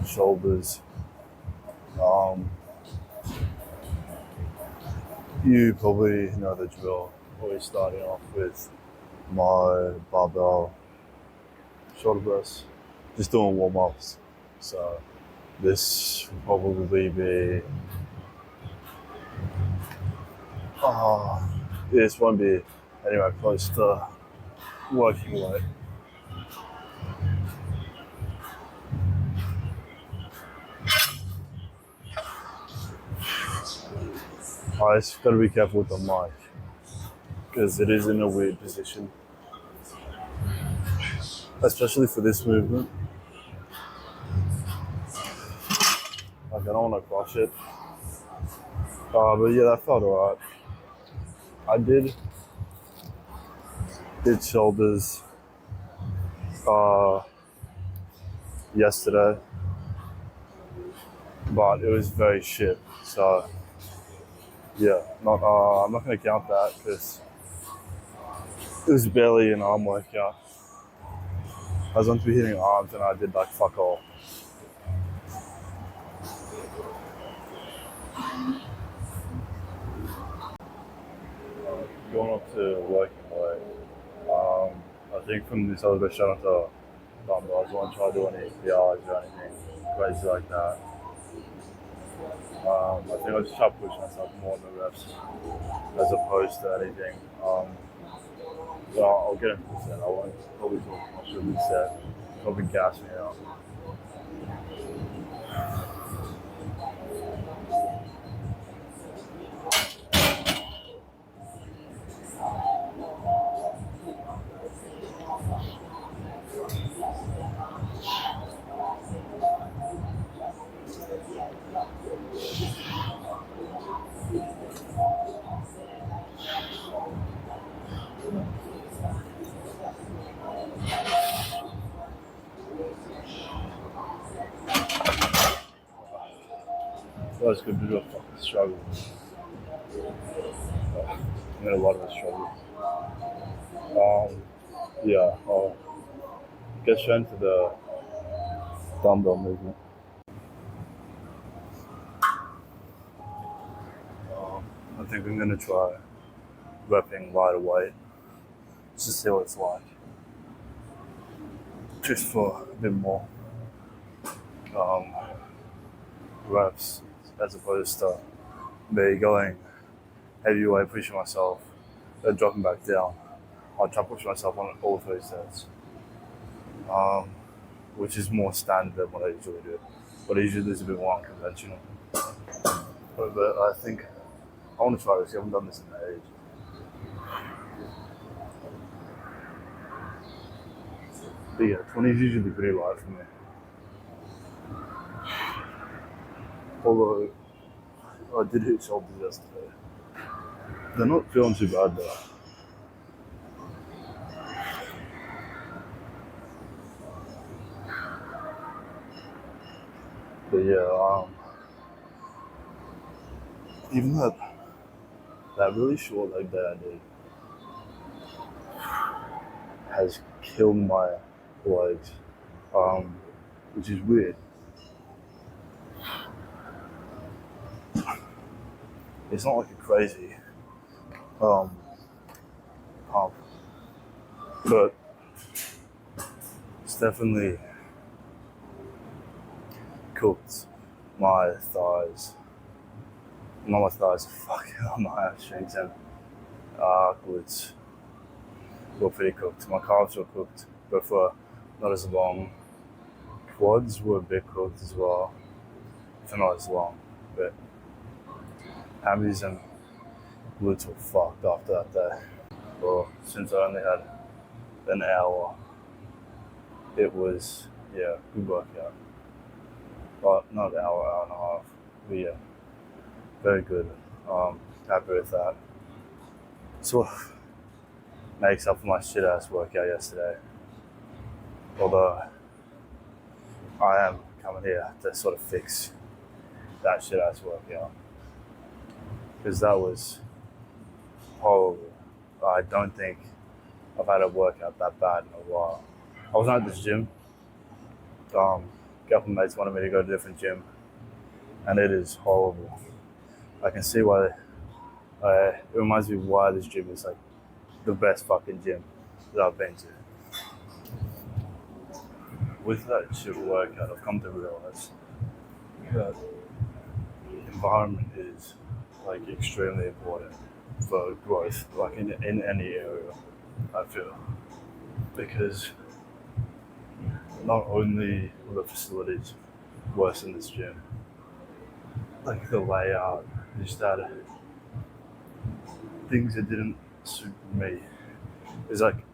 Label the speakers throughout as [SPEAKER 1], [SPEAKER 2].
[SPEAKER 1] shoulders. Um, you probably know the drill. Always starting off with my barbell shoulder press, just doing warm ups. So this will probably be. This won't be anywhere close to working weight. I just gotta be careful with the mic because it is in a weird position, especially for this movement. Like I don't want to crush it. But yeah, that felt alright. I did shoulders yesterday, but it was very shit. So yeah, I'm not gonna count that because it was barely an arm workout. I was meant to be hitting arms and I did like fuck all. Going up to working weight. I think from this I was going to shout out to dumbbells. I won't try to do any PRs or anything crazy like that. I think I'll just try to push myself more in the reps as opposed to anything. So I'll get into this then. I won't probably talk much of this set. Probably gas me out. That was good to do a fucking struggle. I made a lot of a struggle. Yeah, I'll get straight into the dumbbell movement. I think I'm gonna try repping lighter weight just to see what it's like. Just for a bit more reps as opposed to me going heavyweight, pushing myself, then dropping back down. I'll try to push myself on all 3 sets, which is more standard than what I usually do. But I usually do is a bit more unconventional. But I think I want to try this. I haven't done this in age. But yeah, 20 is usually pretty light for me. Although I did hit shoulders yesterday. They're not feeling too bad though. But yeah, even that really short leg day I did has killed my legs, which is weird. It's not like a crazy pump, but it's definitely cooked my thighs. Not my thighs, fuck, my hamstrings and glutes were pretty cooked. My calves were cooked, but were not as long. Quads were a bit cooked as well, if not as long, but hammies and glutes were fucked after that day. Well, since I only had an hour, it was, yeah, good workout. But not an hour and a half. But yeah, very good. Happy with that. So makes up for my shit ass workout yesterday. Although I am coming here to sort of fix that shit ass workout. Because that was horrible. I don't think I've had a workout that bad in a while. I was at this gym a couple of mates wanted me to go to a different gym, and it is horrible. I can see why. It reminds me why this gym is like the best fucking gym that I've been to. With that shit workout, I've come to realize that environment is like extremely important for growth, like in any area. I feel because not only were the facilities worse in this gym, like the layout, just that things that didn't suit me. It's like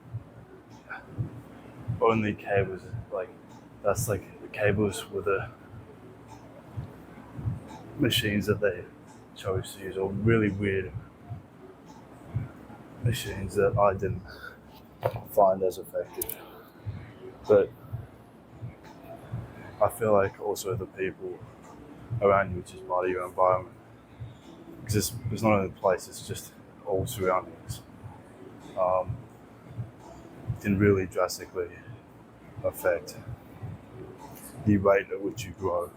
[SPEAKER 1] only cables, like that's like the cables were the machines that they chose to use, or really weird machines that I didn't find as effective. But I feel like also the people around you, which is part of your environment, because it's not only the place, it's just all surroundings, can really drastically affect the rate at which you grow.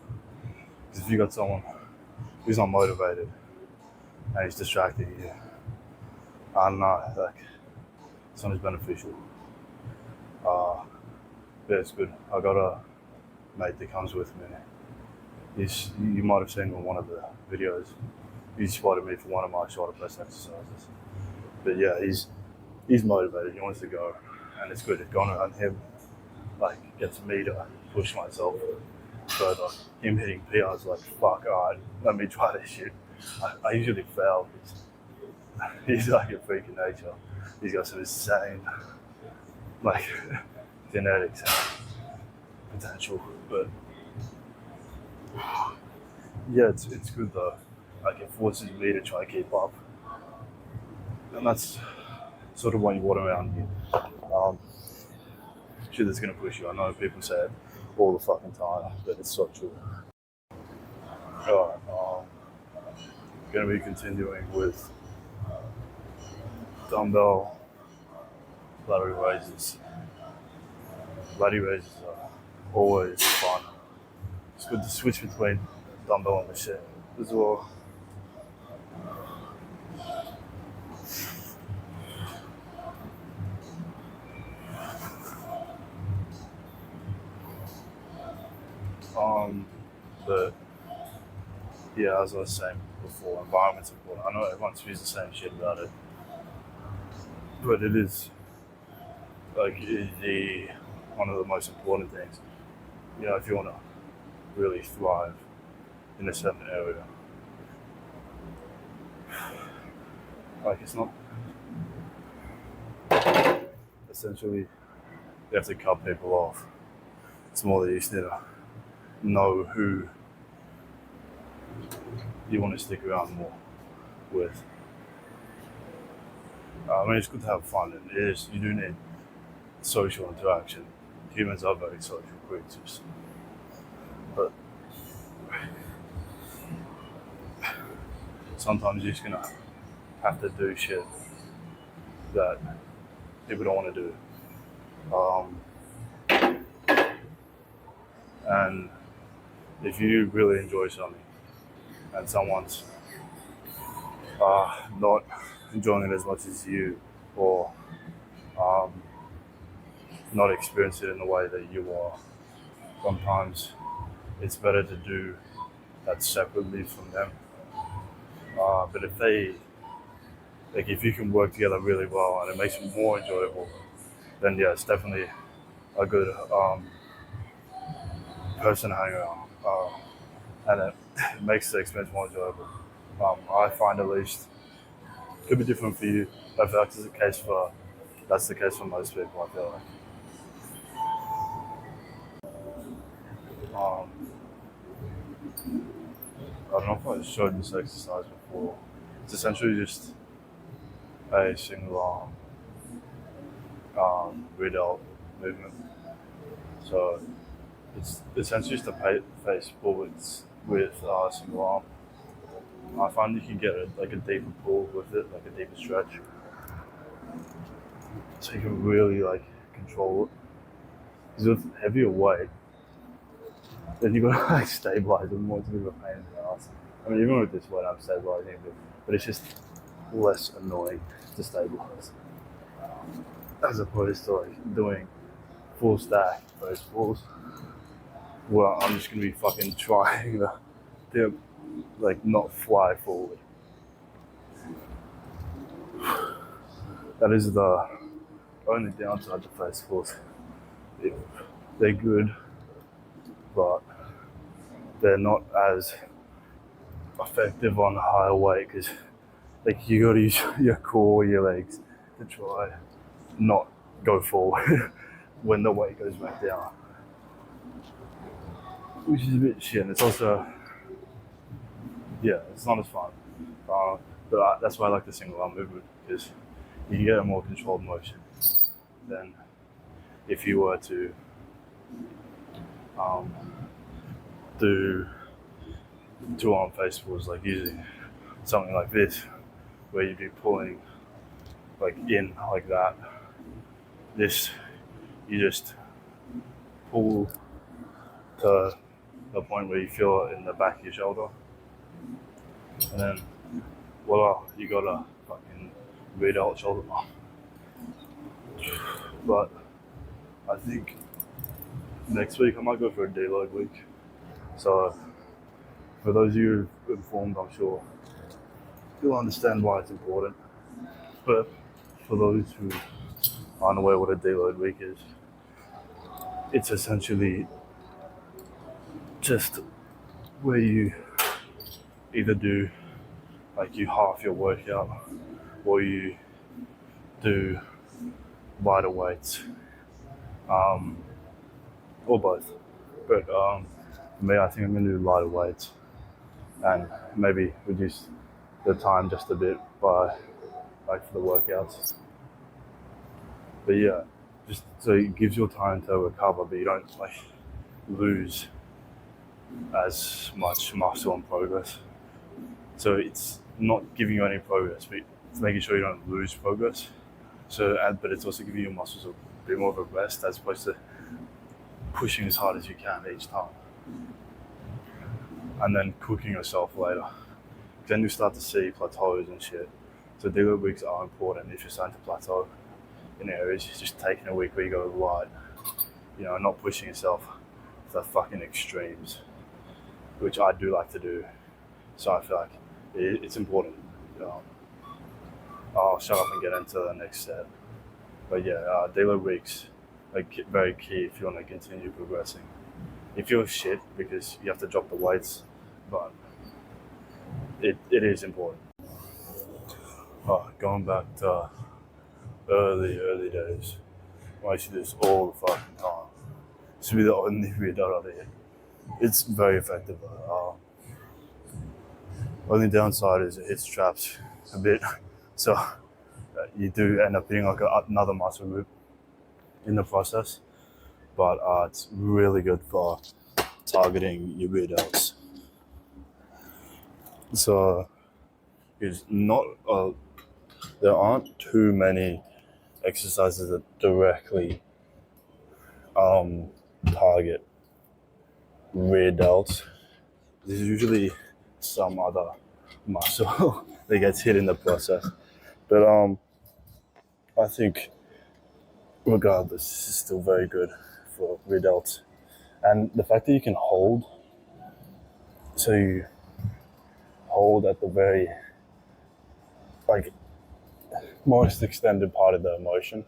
[SPEAKER 1] Because if you got someone who's not motivated and he's distracting you, I don't know, like it's not as beneficial. But it's good. I got a mate that comes with me. You might have seen on one of the videos. He spotted me for one of my shoulder press exercises. But yeah, he's motivated. He wants to go, and it's good. Going around him like gets me to push myself further. Him hitting PRs like fuck. Alright, let me try this shit. I usually fail because he's like a freak of nature. He's got some insane like genetics and potential, but yeah, it's good though. Like it forces me to try to keep up, and that's sort of what you want around you. Shit that's gonna push you. I know people say it all the fucking time, but it's so true. Alright, gonna be continuing with dumbbell lateral raises. Lateral raises are always fun. It's good to switch between dumbbell and machine as well. But yeah, as I was saying before, environment's important. I know everyone spews the same shit about it, but it is like the one of the most important things. You know, if you want to really thrive in a certain area, like it's not essentially you have to cut people off. It's more that you just need to know who you want to stick around more with. I mean, it's good to have fun, and it is. You do need social interaction. Humans are very social creatures, but sometimes you're just gonna have to do shit that people don't want to do. And if you really enjoy something and someone's not enjoying it as much as you, or not experiencing it in the way that you are, sometimes it's better to do that separately from them. But if you can work together really well and it makes it more enjoyable, then yeah, it's definitely a good person to hang around, and it makes the experience more enjoyable. I find at least could be different for you, but I feel like that's the case for most people. I feel like. I don't know if I showed this exercise before. It's essentially just a single arm read-out movement. So it's essentially just a face forwards with a single arm. I find you can get a deeper pull with it, like a deeper stretch. So you can really like control it. Because with heavier weight, then you gotta like stabilize it more. It's a bit of a pain in the ass. I mean, even with this one, I'm stabilizing a bit, but it's just less annoying to stabilize as opposed to like doing full stack post falls. Well, I'm just gonna be fucking trying to like not fly forward. That is the only downside to face falls. They're good, but they're not as effective on higher weight because like you gotta use your core, your legs to try not go forward when the weight goes back down, which is a bit shit. And it's also, yeah, it's not as fun. But that's why I like the single arm movement because you can get a more controlled motion than if you were to do two arm face pulls, like using something like this, where you'd be pulling like in like that. This, you just pull to the point where you feel it in the back of your shoulder, and then voila, you got a fucking rear delt shoulder bar. But I think next week I might go for a deload week. So for those of you informed, I'm sure you'll understand why it's important. But for those who aren't aware what a deload week is, it's essentially just where you either do like you half your workout or you do lighter weights, or both. But for me, I think I'm gonna do lighter weights and maybe reduce the time just a bit by like for the workouts. But yeah, just so it gives you time to recover, but you don't like lose as much muscle and progress. So it's not giving you any progress, but it's making sure you don't lose progress. So, but it's also giving your muscles a bit more of a rest as opposed to pushing as hard as you can each time. And then cooking yourself later. Then you start to see plateaus and shit. So deload weeks are important if you're starting to plateau in areas. Just taking a week where you go light, not pushing yourself to the fucking extremes, which I do like to do. So I feel like it's important. I'll shut up and get into the next set. But yeah, deload weeks are very key if you want to continue progressing. You feel shit because you have to drop the weights, but it is important. Going back to early days, I used to do this all the fucking time. This would be the only video out here. It's very effective. Only downside is it hits traps a bit, so you do end up hitting like another muscle group in the process. But it's really good for targeting your rear delts. So it's not there aren't too many exercises that directly target rear delts. There's usually some other muscle that gets hit in the process. But I think regardless, this is still very good for rear delts. And the fact that you can hold, so you hold at the very most extended part of the motion,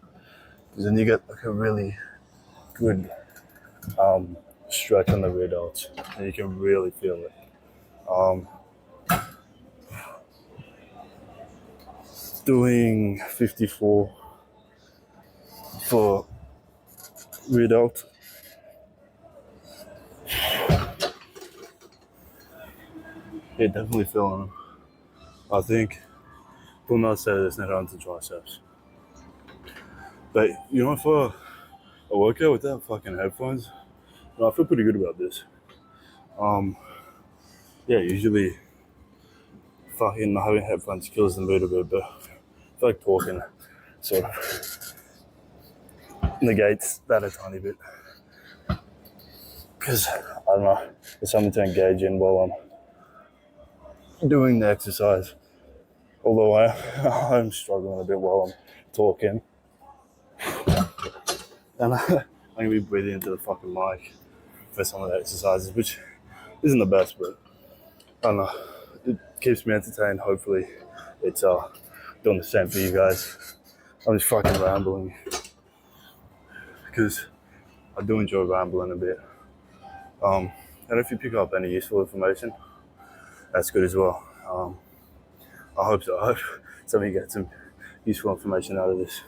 [SPEAKER 1] because then you get like a really good stretch on the rear delts, and you can really feel it. Doing 54 for rear delt. Yeah, definitely feeling them. I think pulling out set is not onto triceps. But for a workout without fucking headphones, I feel pretty good about this. Usually fucking not having headphones kills the mood a bit, but I feel like talking sort of negates that a tiny bit. because I don't know, it's something to engage in while I'm doing the exercise. Although I'm struggling a bit while I'm talking. And I'm gonna be breathing into the fucking mic for some of the exercises, which isn't the best, but I don't know. It keeps me entertained. Hopefully, it's doing the same for you guys. I'm just fucking rambling because I do enjoy rambling a bit. And if you pick up any useful information, that's good as well. I hope so. I hope somebody gets some useful information out of this.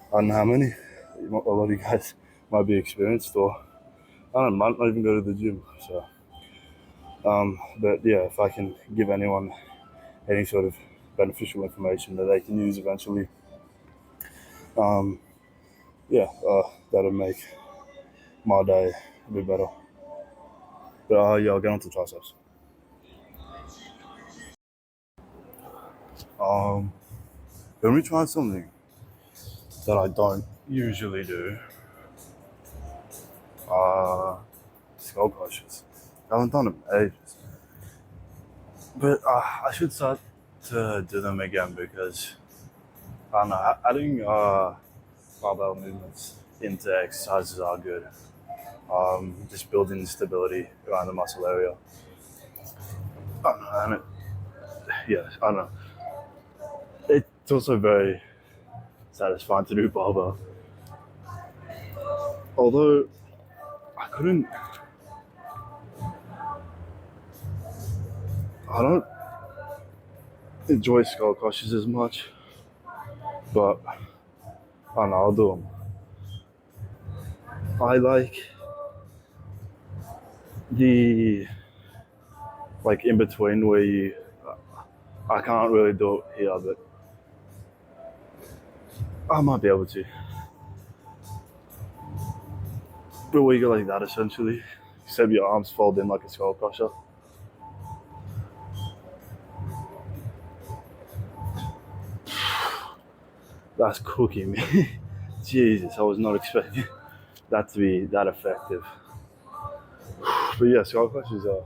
[SPEAKER 1] I don't know how many. A lot of you guys might be experienced, or I don't know, might not even go to the gym. So, but yeah, if I can give anyone any sort of beneficial information that they can use eventually, that'll make my day a bit better. But yeah, I'll get on to triceps. Let me try something that I don't usually do. Skull crushes. I haven't done them in ages. But I should start to do them again because I don't know, adding barbell movements into exercises are good. Just building stability around the muscle area. I don't know, and I don't know. It's also very satisfying to do barbell. Although I don't enjoy skull crushes as much, but I don't know, I'll do them. I like the in between where I can't really do it here, but I might be able to. But where you go like that essentially, except your arms fold in like a skull crusher. That's cooking me. Jesus, I was not expecting that to be that effective. But yeah, skull crushes are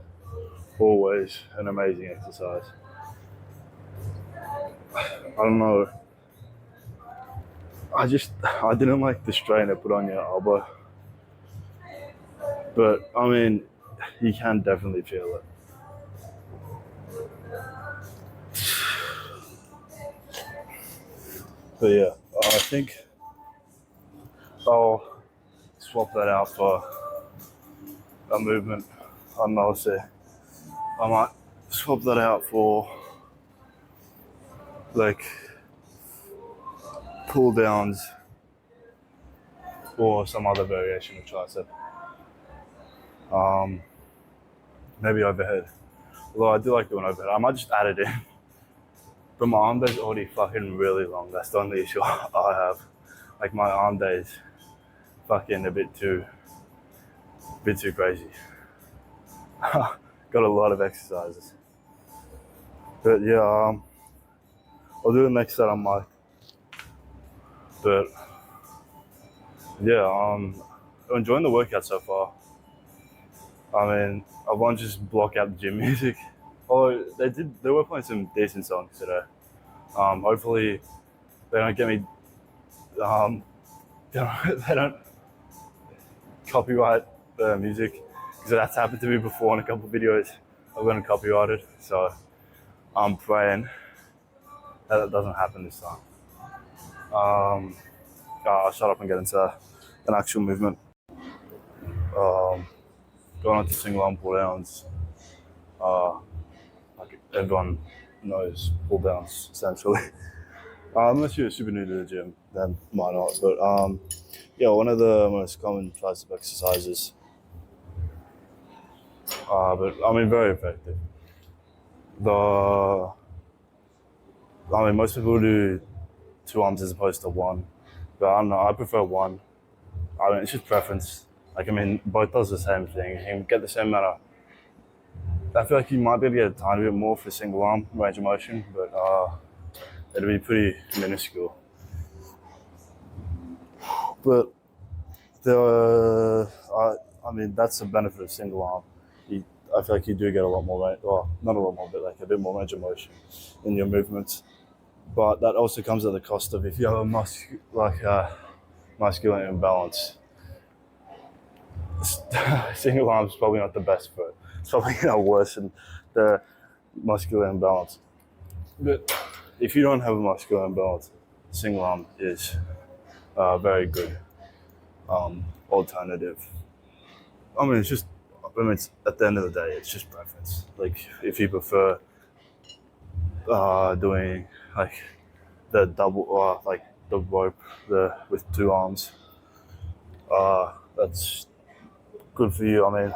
[SPEAKER 1] always an amazing exercise. I don't know. I didn't like the strain it put on your elbow. But I mean, you can definitely feel it. But yeah, I think I'll swap that out for a movement. I don't know, I might swap that out for pull downs or some other variation of tricep. Maybe overhead. Although I do like doing overhead. I might just add it in. But my arm day's already fucking really long. That's the only issue I have. Like my arm day's fucking a bit too crazy. Got a lot of exercises. But yeah, I'll do the next set on mic. But yeah, I'm enjoying the workout so far. I mean, I won't just block out the gym music. Oh, they were playing some decent songs today. Hopefully they don't get me, they don't copyright the music, because that's happened to me before in a couple of videos. I've gotten copyrighted, so I'm praying that doesn't happen this time. I'll shut up and get into an actual movement. Going on to single arm pull downs. Like everyone knows pull downs essentially. Unless you're super new to the gym, then might not. But yeah, one of the most common tricep exercises. But I mean, very effective. Most people do 2 arms as opposed to 1, but I don't know. I prefer 1. I mean, it's just preference. Both does the same thing. You can get the same amount of. I feel like you might be able to get a tiny bit more for single arm range of motion, but it'll be pretty minuscule. But I mean, that's the benefit of single arm. I feel like you do get a lot more range, well, not a lot more, but like a bit more range of motion in your movements. But that also comes at the cost of if you have a muscular imbalance. Single arm is probably not the best for it. It's probably going to worsen the muscular imbalance. But if you don't have a muscular imbalance, single arm is a very good alternative. I mean, it's at the end of the day, it's just preference. Like, if you prefer doing like the double or like the rope with two arms, that's good for you. I mean,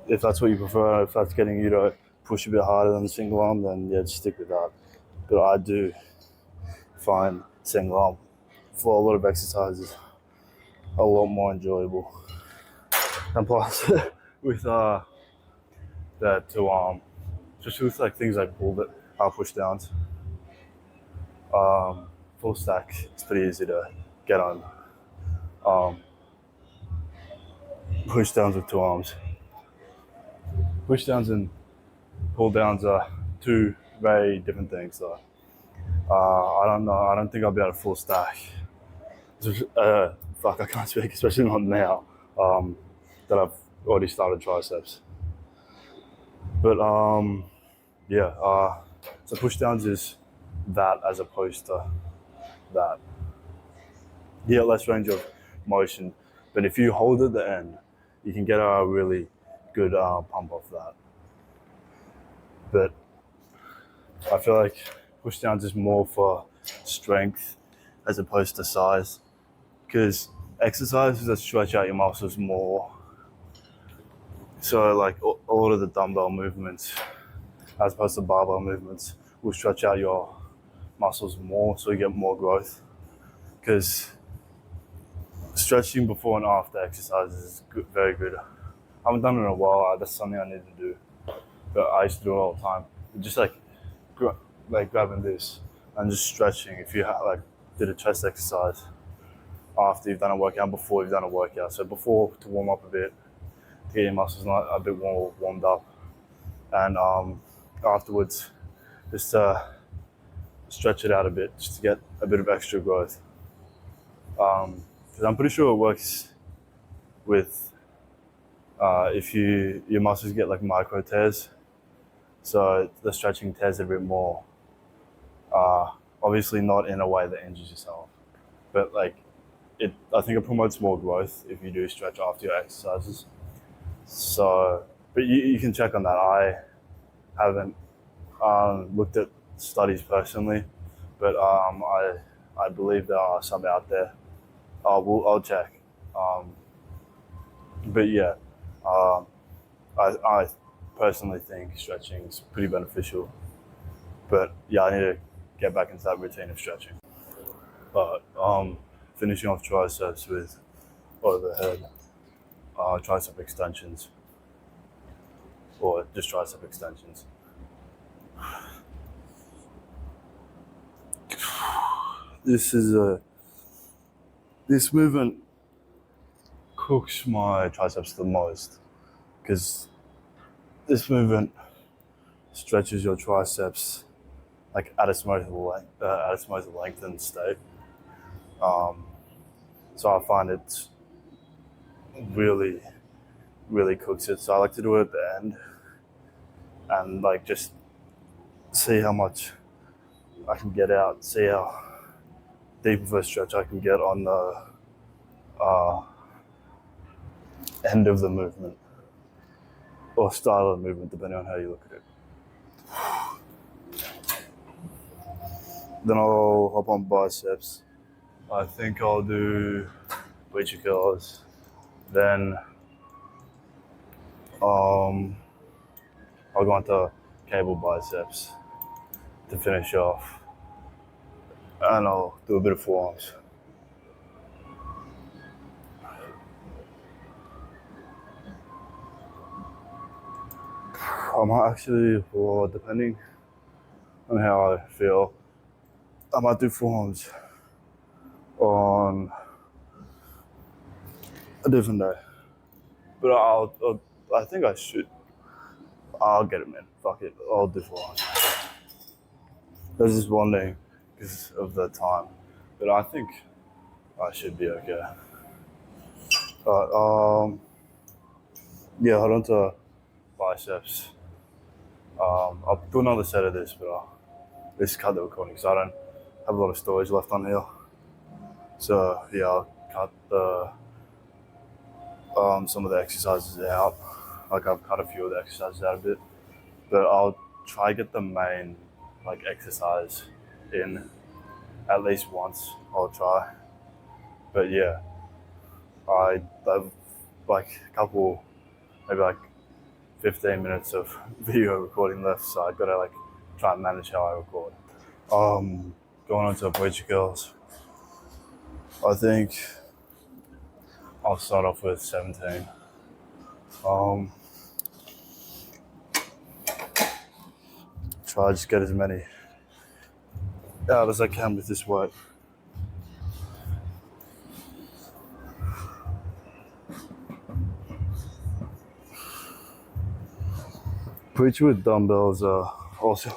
[SPEAKER 1] if that's what you prefer, if that's getting you to push a bit harder than the single arm, then yeah, just stick with that. But I do find single arm for a lot of exercises a lot more enjoyable. And plus, with the two arm, just with like things like push downs, full stack, it's pretty easy to get on. Push downs with two arms. Push downs and pull downs are two very different things, though. I don't know. I don't think I'll be able to full stack. Fuck, I can't speak, especially not now that I've already started triceps. But yeah. So push downs is that as opposed to that. You get less range of motion, but if you hold at the end, you can get a really good pump off that. But I feel like push downs is more for strength as opposed to size, because exercises that stretch out your muscles more. So like a lot of the dumbbell movements, as opposed to barbell movements, will stretch out your muscles more, so you get more growth. Because stretching before and after exercises is good, very good. I haven't done it in a while. That's something I need to do, but I used to do it all the time. Just like grabbing this and just stretching. If you did a chest exercise after you've done a workout, before you've done a workout. So before, to warm up a bit, to get your muscles a bit more warmed up, and afterwards, just stretch it out a bit, just to get a bit of extra growth. Because I'm pretty sure it works with if your muscles get like micro tears, so the stretching tears a bit more. Obviously not in a way that injures yourself, but like I think it promotes more growth if you do stretch after your exercises. So, but you can check on that. I haven't looked at studies personally, but I believe there are some out there. I'll check. But yeah, I personally think stretching is pretty beneficial. But yeah, I need to get back into that routine of stretching. But finishing off triceps with overhead tricep extensions, or just tricep extensions. This movement cooks my triceps the most, because this movement stretches your triceps like at its most lengthened state. So I find it really, really cooks it. So I like to do it at the end and like just see how much I can get out, see how deep of a stretch I can get on the end of the movement, or style of the movement, depending on how you look at it. Then I'll hop on biceps. I think I'll do bleacher curls. Then I'll go on to cable biceps to finish off. And I'll do a bit of forearms. I might actually, or depending on how I feel, I might do forearms on a different day. But I think I should. I'll get it, man. Fuck it. I'll do one. There's just one day because of the time. But I think I should be okay. But, yeah, hold on to biceps. I'll do another set of this, but I'll just cut the recording because I don't have a lot of storage left on here. So, yeah, I'll cut the some of the exercises out. Like I've cut a few of the exercises out a bit, but I'll try to get the main like exercise in at least once. I'll try, but yeah, I have like a couple, maybe like 15 minutes of video recording left, so I gotta like try and manage how I record. Going on to Bridge Girls, I think I'll start off with 17. Try to just get as many out as I can with this weight. Bridge with dumbbells are also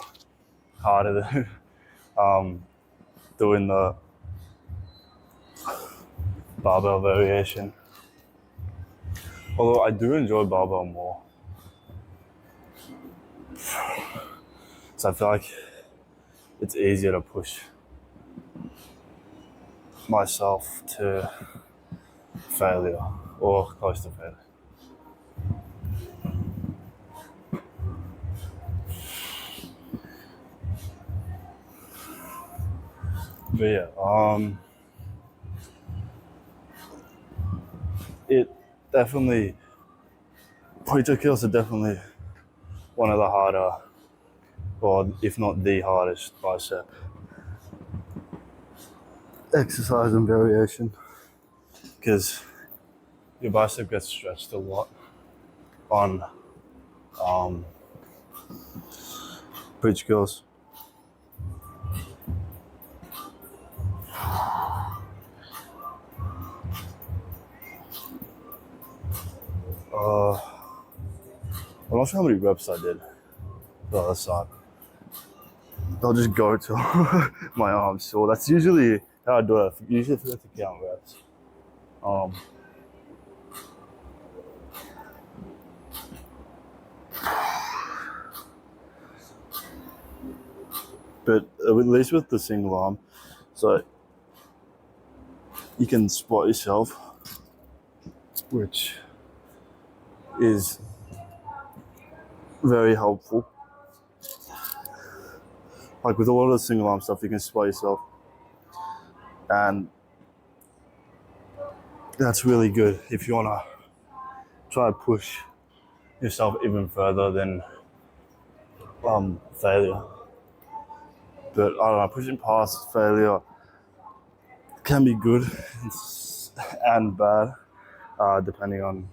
[SPEAKER 1] harder than doing the barbell variation. Although I do enjoy barbell more. So I feel like it's easier to push myself to failure or close to failure. But yeah, it definitely, pointer kills are definitely one of the harder, or if not the hardest bicep exercise and variation, because your bicep gets stretched a lot on bridge curls. I'm not sure how many reps I did the other side. I'll just go till my arm's sore. That's usually how I do it. I usually forget to count reps. But at least with the single arm, so you can spot yourself, which is very helpful. Like with a lot of the single arm stuff, you can spot yourself, and that's really good if you wanna try to push yourself even further than failure. But I don't know, pushing past failure can be good and bad, depending on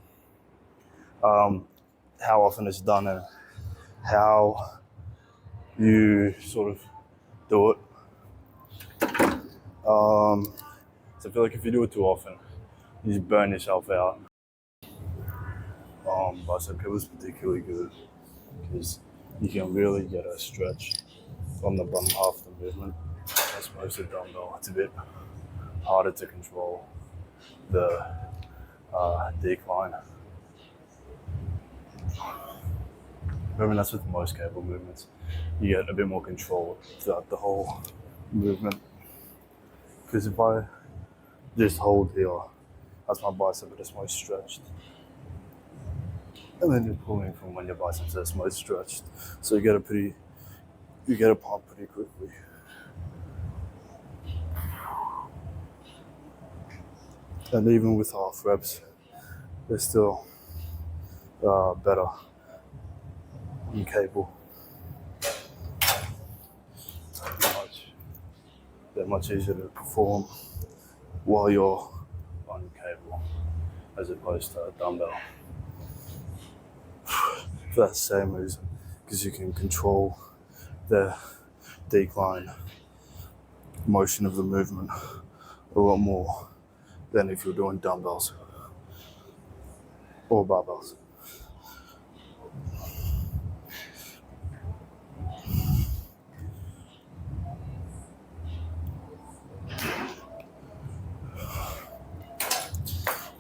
[SPEAKER 1] how often it's done and how you sort of do it. So I feel like if you do it too often, you just burn yourself out. Bicep curl is particularly good because you can really get a stretch from the bottom half of the movement. As opposed to dumbbell, it's a bit harder to control the decline. I mean, that's with most cable movements. You get a bit more control throughout the whole movement. Because if I just hold here, that's my bicep at its most stretched. And then you're pulling from when your biceps are its most stretched. So you get a pump pretty quickly. And even with half reps, they're still better in cable. They're much easier to perform while you're on cable as opposed to a dumbbell. For that same reason, because you can control the decline motion of the movement a lot more than if you're doing dumbbells. or barbells.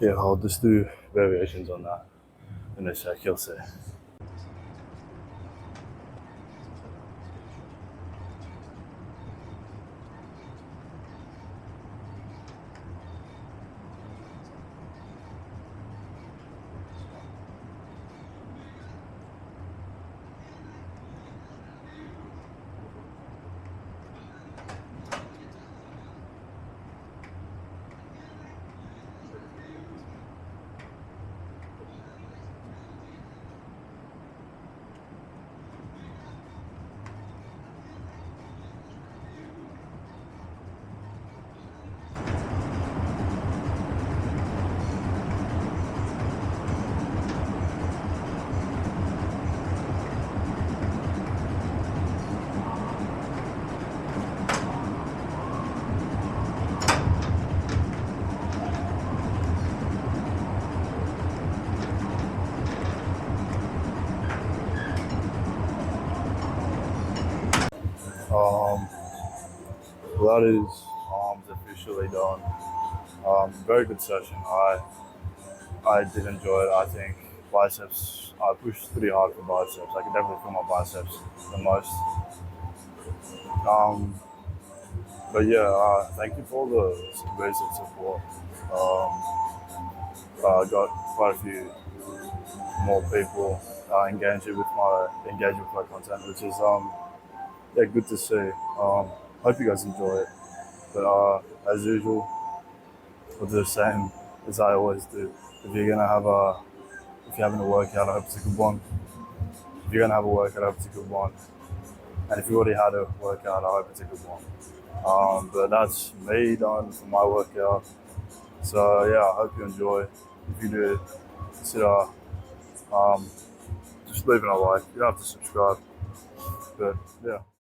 [SPEAKER 1] Yeah, I'll just do variations on that in a sec, you'll see. Well, that is arms officially done. Very good session. I did enjoy it. I think biceps. I pushed pretty hard for biceps. I can definitely feel my biceps the most. But yeah, thank you for all the basic support. I got quite a few more people engaging with my content, which is yeah, good to see. Hope you guys enjoy it. But as usual, I'll do the same as I always do. If you're having a workout, I hope it's a good one. If you're gonna have a workout, I hope it's a good one. And if you already had a workout, I hope it's a good one. But that's me done for my workout. So yeah, I hope you enjoy. If you do, consider just leaving a like. You don't have to subscribe. But yeah.